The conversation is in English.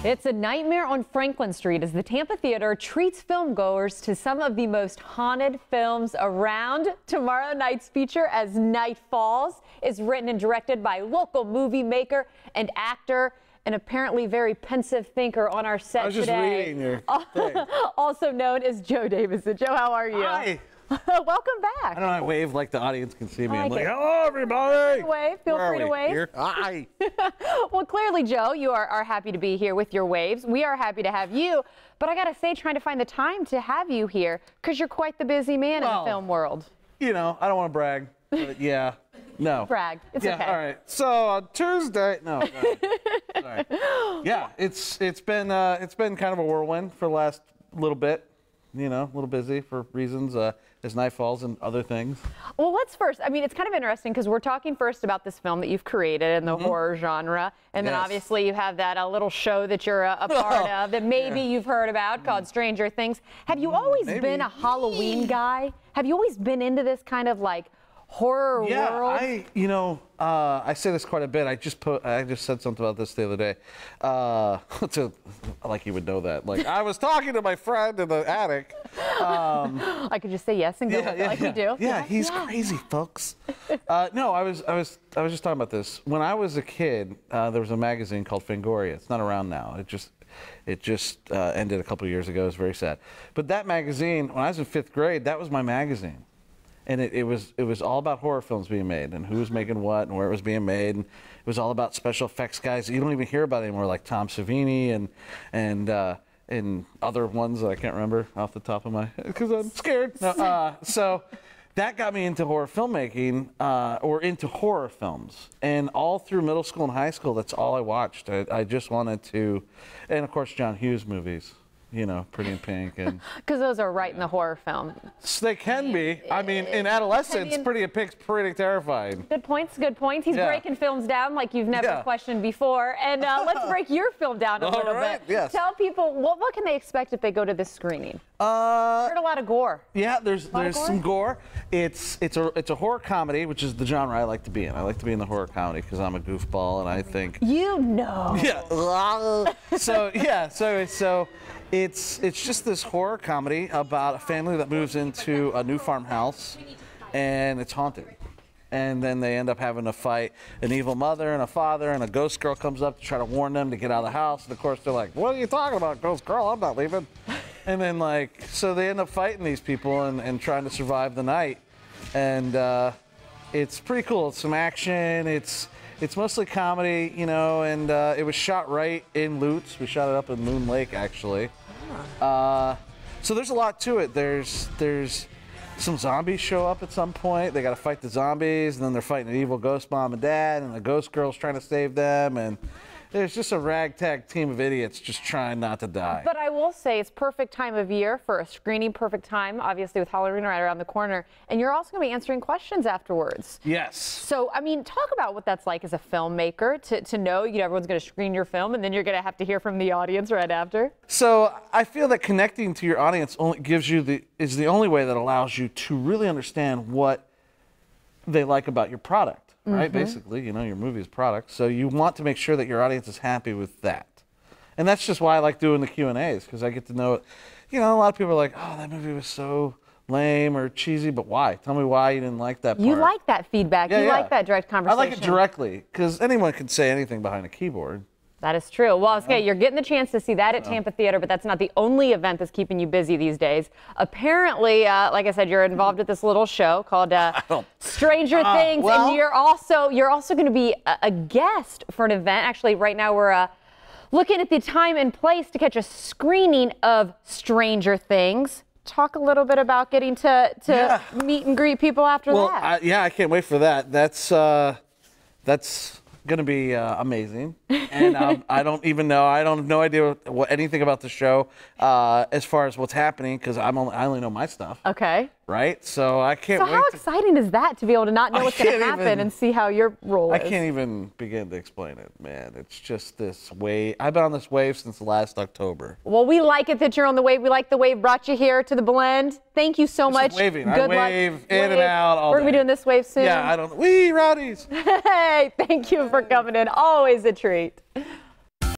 It's a nightmare on Franklin Street as the Tampa Theater treats filmgoers to some of the most haunted films around. Tomorrow night's feature, As Night Falls, is written and directed by local movie maker and actor and apparently very pensive thinker on our set today. I was just reading your thing. Also known as Joe Davison. Joe, how are you? Hi. Welcome back. I don't know, I wave like the audience can see me. I'm like, it. hello, everybody. Feel free to wave. Here? Hi. Well, clearly, Joe, you are happy to be here with your waves. We are happy to have you. But I got to say, trying to find the time to have you here because you're quite the busy man in the film world. You know, I don't want to brag, but yeah. No. Brag. It's okay. All right. So on Tuesday, sorry. Yeah, it's been kind of a whirlwind for the last little bit. You know, a little busy for reasons as night falls and other things. Well, let's first, I mean, it's kind of interesting because we're talking first about this film that you've created in the horror genre. And then obviously you have that little show that you're a part of that maybe you've heard about called Stranger Things. Have you always been a Halloween guy? Have you always been into this kind of like horror world? I say this quite a bit. I just said something about this the other day. Like you would know that. Like I was talking to my friend in the attic. I could just say yes and go with it like we do. Yeah, he's crazy, folks. No, I was just talking about this. When I was a kid, there was a magazine called Fangoria. It's not around now. It just ended a couple of years ago. It was very sad. But that magazine, when I was in 5th grade, that was my magazine. And it was all about horror films being made and who was making what and where it was being made. And it was all about special effects guys you don't even hear about anymore, like Tom Savini and other ones that I can't remember off the top of my head because I'm scared. No, so that got me into horror filmmaking or into horror films. And all through middle school and high school, that's all I watched. I just wanted to, and of course John Hughes movies. You know, Pretty in Pink, and because those are right in the horror film. So they can be. I mean, in adolescence, Pretty in Pink's pretty terrifying. Good points. Good points. He's breaking films down like you've never questioned before. And let's break your film down a little bit. Yes. Tell people what can they expect if they go to this screening? Heard a lot of gore. Yeah, there's some gore. It's a horror comedy, which is the genre I like to be in. I like to be in the horror comedy because I'm a goofball and I think. You know. Yeah. So it's just this horror comedy about a family that moves into a new farmhouse and it's haunted. And then they end up having to fight an evil mother and a father, and a ghost girl comes up to try to warn them to get out of the house. And of course they're like, what are you talking about, ghost girl? I'm not leaving. And then so they end up fighting these people and trying to survive the night. And it's pretty cool. It's some action. It's mostly comedy, you know, and it was shot right in Lutz. We shot it up in Moon Lake, actually. So there's a lot to it. There's some zombies show up at some point. They got to fight the zombies, and then they're fighting an evil ghost mom and dad, and the ghost girl's trying to save them, and there's just a ragtag team of idiots just trying not to die. But I will say it's perfect time of year for a screening, perfect time, obviously with Halloween right around the corner. And you're also going to be answering questions afterwards. Yes. So, I mean, talk about what that's like as a filmmaker to know, you know, everyone's going to screen your film and then you're going to have to hear from the audience right after. So I feel that connecting to your audience only is the only way that allows you to really understand what they like about your product. Right, basically, you know, your movie is product, so you want to make sure that your audience is happy with that, and that's just why I like doing the Q&As because I get to know it. You know, a lot of people are like, "Oh, that movie was so lame or cheesy," but why? Tell me why you didn't like that part. You like that feedback. You like that direct conversation. I like it directly because anyone can say anything behind a keyboard. That is true. Well, okay, you're getting the chance to see that at Tampa Theater, but that's not the only event that's keeping you busy these days. Apparently, like I said, you're involved with this little show called Stranger Things, and you're also going to be a guest for an event. Actually, right now we're looking at the time and place to catch a screening of Stranger Things. Talk a little bit about getting to meet and greet people after that. Well, I can't wait for that. That's going to be amazing, and I don't even know. I don't have no idea anything about the show as far as what's happening because I only know my stuff. Okay. Right, so I can't wait. So how exciting is that to be able to not know what's going to happen and see how your role is? I can't even begin to explain it, man. It's just this wave. I've been on this wave since last October. Well, we like it that you're on the wave. We like the wave brought you here to the Blend. Thank you so much. Waving. Good I wave luck. in and out all We're going to be doing this wave soon. Yeah, I don't. Wee, rowdies. Hey, thank you for coming in. Always a treat.